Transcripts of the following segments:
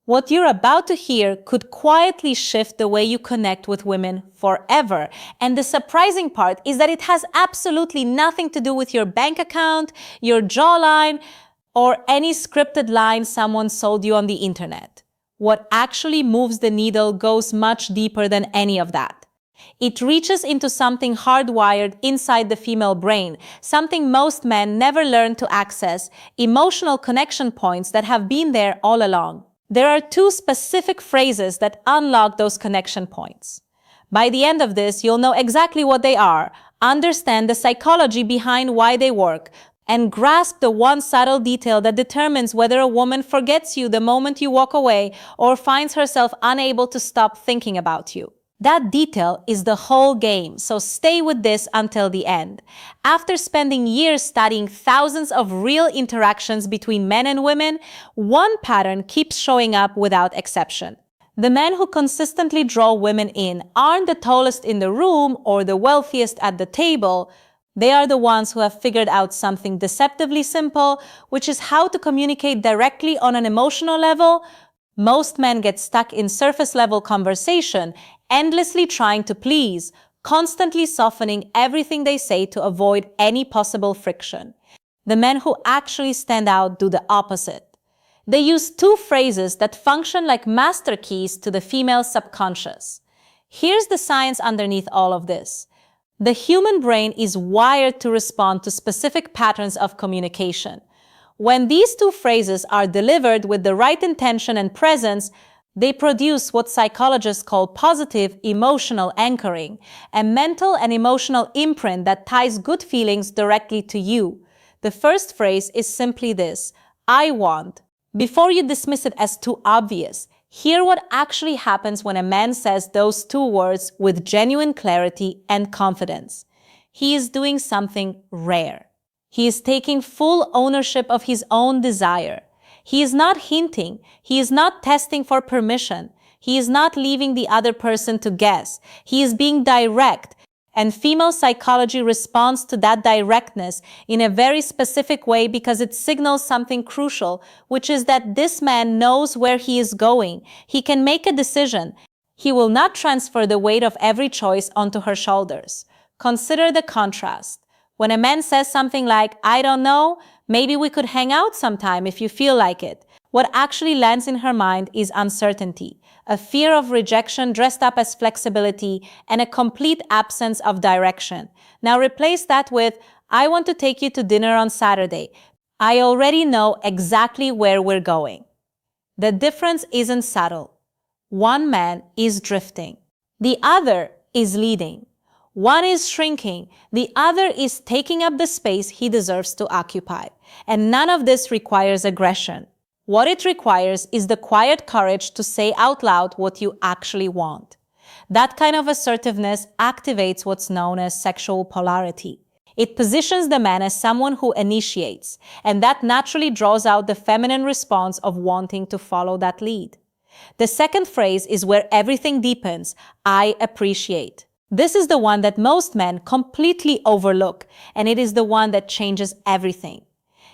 What you're about to hear could quietly shift the way you connect with women forever. And the surprising part is that it has absolutely nothing to do with your bank account, your jawline, or any scripted line someone sold you on the internet. What actually moves the needle goes much deeper than any of that. It reaches into something hardwired inside the female brain, something most men never learn to access, emotional connection points that have been there all along. There are two specific phrases that unlock those connection points. By the end of this, you'll know exactly what they are, understand the psychology behind why they work, and grasp the one subtle detail that determines whether a woman forgets you the moment you walk away or finds herself unable to stop thinking about you. That detail is the whole game, so stay with this until the end. After spending years studying thousands of real interactions between men and women, one pattern keeps showing up without exception. The men who consistently draw women in aren't the tallest in the room or the wealthiest at the table. They are the ones who have figured out something deceptively simple, which is how to communicate directly on an emotional level. Most men get stuck in surface-level conversation, endlessly trying to please, constantly softening everything they say to avoid any possible friction. The men who actually stand out do the opposite. They use two phrases that function like master keys to the female subconscious. Here's the science underneath all of this. The human brain is wired to respond to specific patterns of communication. When these two phrases are delivered with the right intention and presence, they produce what psychologists call positive emotional anchoring, a mental and emotional imprint that ties good feelings directly to you. The first phrase is simply this: I want. Before you dismiss it as too obvious, hear what actually happens when a man says those two words with genuine clarity and confidence. He is doing something rare. He is taking full ownership of his own desire. He is not hinting. He is not testing for permission. He is not leaving the other person to guess. He is being direct. And female psychology responds to that directness in a very specific way because it signals something crucial, which is that this man knows where he is going. He can make a decision. He will not transfer the weight of every choice onto her shoulders. Consider the contrast. When a man says something like, I don't know, maybe we could hang out sometime if you feel like it, what actually lands in her mind is uncertainty, a fear of rejection dressed up as flexibility, and a complete absence of direction. Now replace that with, I want to take you to dinner on Saturday. I already know exactly where we're going. The difference isn't subtle. One man is drifting. The other is leading. One is shrinking, the other is taking up the space he deserves to occupy. And none of this requires aggression. What it requires is the quiet courage to say out loud what you actually want. That kind of assertiveness activates what's known as sexual polarity. It positions the man as someone who initiates, and that naturally draws out the feminine response of wanting to follow that lead. The second phrase is where everything deepens: I appreciate. This is the one that most men completely overlook, and it is the one that changes everything.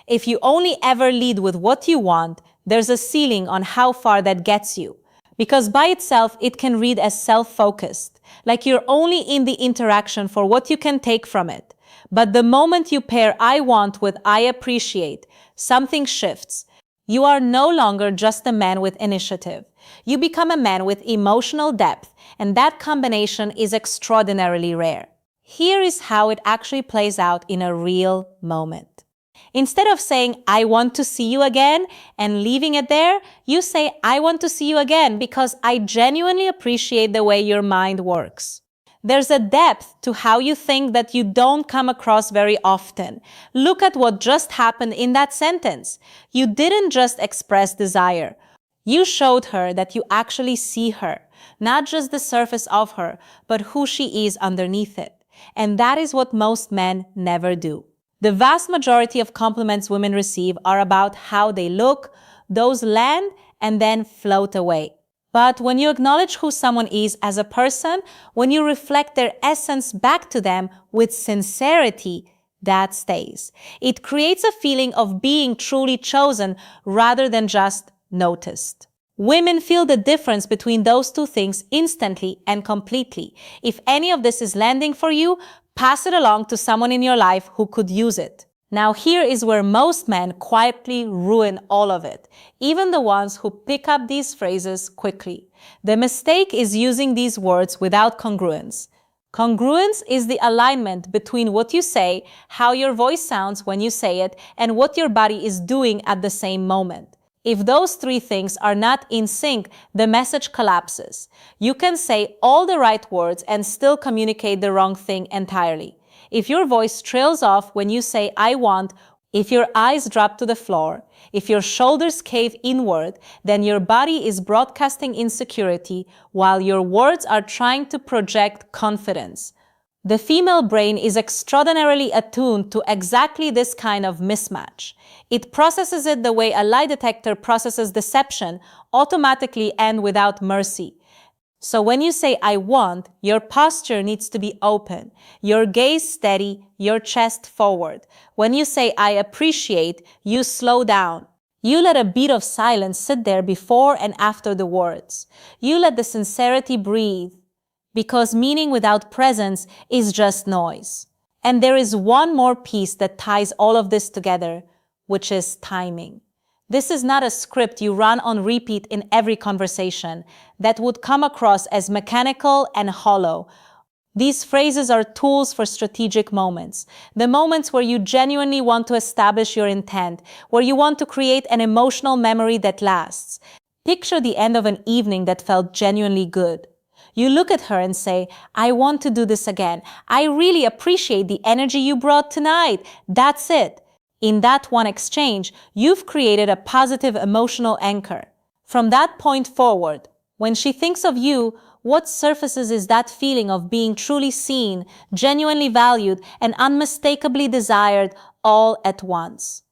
If you only ever lead with what you want, there's a ceiling on how far that gets you. Because by itself, it can read as self-focused, like you're only in the interaction for what you can take from it. But the moment you pair I want with I appreciate, something shifts. You are no longer just a man with initiative. You become a man with emotional depth, and that combination is extraordinarily rare. Here is how it actually plays out in a real moment. Instead of saying, I want to see you again, and leaving it there, you say, I want to see you again because I genuinely appreciate the way your mind works. There's a depth to how you think that you don't come across very often. Look at what just happened in that sentence. You didn't just express desire. You showed her that you actually see her, not just the surface of her, but who she is underneath it. And that is what most men never do. The vast majority of compliments women receive are about how they look. Those land and then float away. But when you acknowledge who someone is as a person, when you reflect their essence back to them with sincerity, that stays. It creates a feeling of being truly chosen rather than just noticed. Women feel the difference between those two things instantly and completely. If any of this is landing for you, pass it along to someone in your life who could use it. Now here is where most men quietly ruin all of it, even the ones who pick up these phrases quickly. The mistake is using these words without congruence. Congruence is the alignment between what you say, how your voice sounds when you say it, and what your body is doing at the same moment. If those three things are not in sync, the message collapses. You can say all the right words and still communicate the wrong thing entirely. If your voice trails off when you say I want, if your eyes drop to the floor, if your shoulders cave inward, then your body is broadcasting insecurity while your words are trying to project confidence. The female brain is extraordinarily attuned to exactly this kind of mismatch. It processes it the way a lie detector processes deception, automatically and without mercy. So when you say I want, your posture needs to be open, your gaze steady, your chest forward. When you say I appreciate, you slow down. You let a beat of silence sit there before and after the words. You let the sincerity breathe, because meaning without presence is just noise. And there is one more piece that ties all of this together, which is timing. This is not a script you run on repeat in every conversation that would come across as mechanical and hollow. These phrases are tools for strategic moments, the moments where you genuinely want to establish your intent, where you want to create an emotional memory that lasts. Picture the end of an evening that felt genuinely good. You look at her and say, I want to do this again. I really appreciate the energy you brought tonight. That's it. In that one exchange, you've created a positive emotional anchor. From that point forward, when she thinks of you, what surfaces is that feeling of being truly seen, genuinely valued, and unmistakably desired all at once.